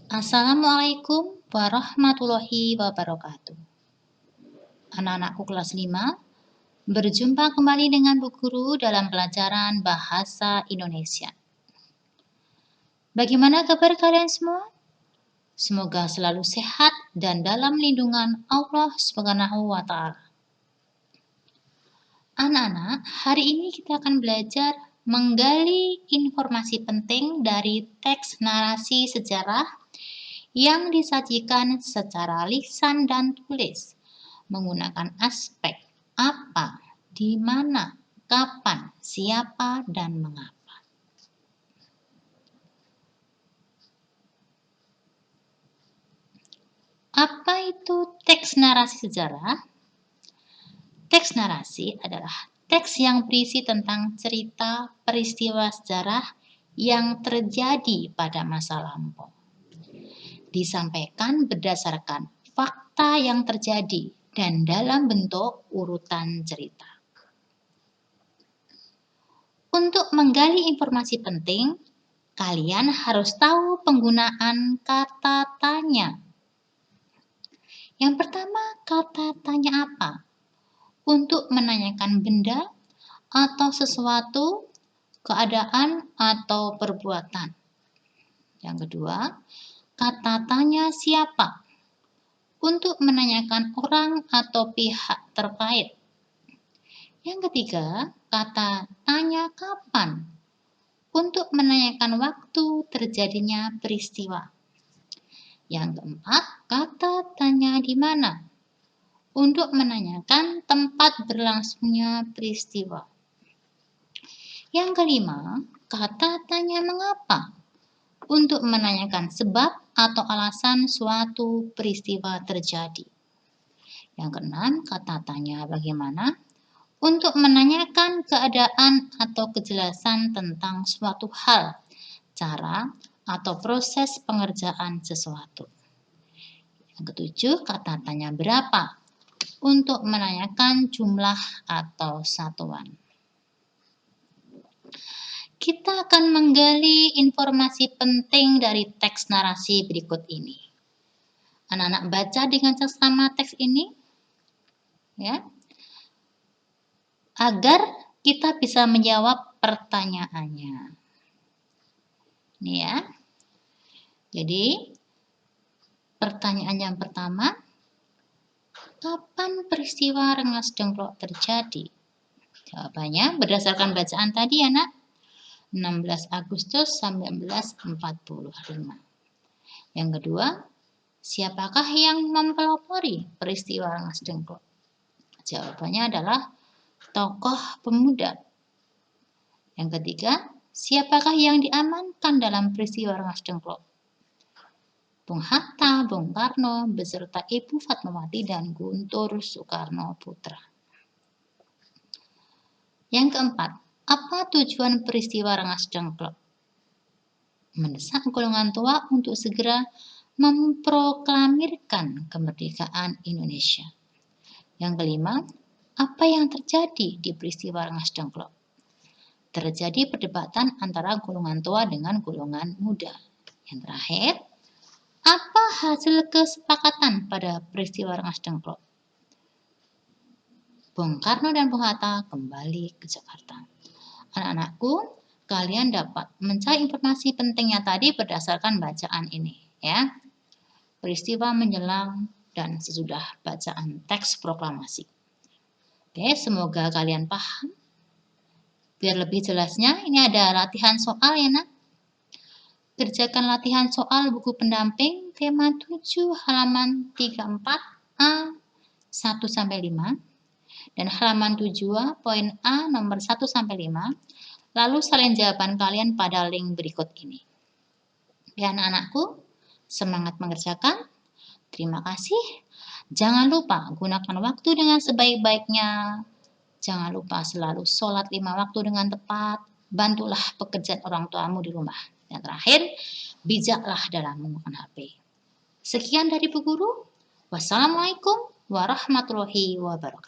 Assalamualaikum warahmatullahi wabarakatuh. Anak-anakku kelas 5, berjumpa kembali dengan Bu Guru dalam pelajaran Bahasa Indonesia. Bagaimana kabar kalian semua? Semoga selalu sehat dan dalam lindungan Allah Subhanahu wa Ta'ala. Anak-anak, hari ini kita akan belajar menggali informasi penting dari teks narasi sejarah yang disajikan secara lisan dan tulis menggunakan aspek apa, di mana, kapan, siapa, dan mengapa. Apa itu teks narasi sejarah? Teks narasi adalah teks yang berisi tentang cerita peristiwa sejarah yang terjadi pada masa lampau. Disampaikan berdasarkan fakta yang terjadi dan dalam bentuk urutan cerita. Untuk menggali informasi penting, kalian harus tahu penggunaan kata tanya. Yang pertama, kata tanya apa? Untuk menanyakan benda atau sesuatu, keadaan atau perbuatan. Yang kedua, kata tanya siapa? Untuk menanyakan orang atau pihak terkait. Yang ketiga, kata tanya kapan? Untuk menanyakan waktu terjadinya peristiwa. Yang keempat, kata tanya di mana? Untuk menanyakan tempat berlangsungnya peristiwa. Yang kelima, kata tanya mengapa? Untuk menanyakan sebab atau alasan suatu peristiwa terjadi. Yang keenam, kata tanya bagaimana? Untuk menanyakan keadaan atau kejelasan tentang suatu hal, cara atau proses pengerjaan sesuatu. Yang ketujuh, kata tanya berapa? Untuk menanyakan jumlah atau satuan. Kita akan menggali informasi penting dari teks narasi berikut ini. Anak-anak baca dengan seksama teks ini, ya, agar kita bisa menjawab pertanyaannya. Ini ya. Jadi, pertanyaan yang pertama, kapan peristiwa Rengas Dengklok terjadi? Jawabannya berdasarkan bacaan tadi ya, Nak. 16 Agustus 1945. Yang kedua, siapakah yang mempelopori peristiwa Rengas Dengklok? Jawabannya adalah tokoh pemuda. Yang ketiga, siapakah yang diamankan dalam peristiwa Rengas Dengklok? Bung Hatta, Bung Karno, beserta Ibu Fatmawati dan Guntur Soekarno Putra. Yang keempat, apa tujuan peristiwa Rengas Dengklok? Mendesak golongan tua untuk segera memproklamirkan kemerdekaan Indonesia. Yang kelima, apa yang terjadi di peristiwa Rengas Dengklok? Terjadi perdebatan antara golongan tua dengan golongan muda. Yang terakhir, apa hasil kesepakatan pada peristiwa Rengas Dengklok? Bung Karno dan Bung Hatta kembali ke Jakarta. Anak-anakku, kalian dapat mencari informasi pentingnya tadi berdasarkan bacaan ini, ya. Peristiwa menjelang dan sesudah bacaan teks proklamasi. Oke, semoga kalian paham. Biar lebih jelasnya, ini ada latihan soal ya, Nak. Kerjakan latihan soal buku pendamping tema 7 halaman 34A 1-5 dan halaman 7A poin A nomor 1-5. Lalu salin jawaban kalian pada link berikut ini. Ya anak-anakku, semangat mengerjakan. Terima kasih. Jangan lupa gunakan waktu dengan sebaik-baiknya. Jangan lupa selalu sholat 5 waktu dengan tepat. Bantulah pekerjaan orang tuamu di rumah. Yang terakhir, bijaklah dalam menggunakan HP. Sekian dari Bu Guru. Wassalamualaikum warahmatullahi wabarakatuh.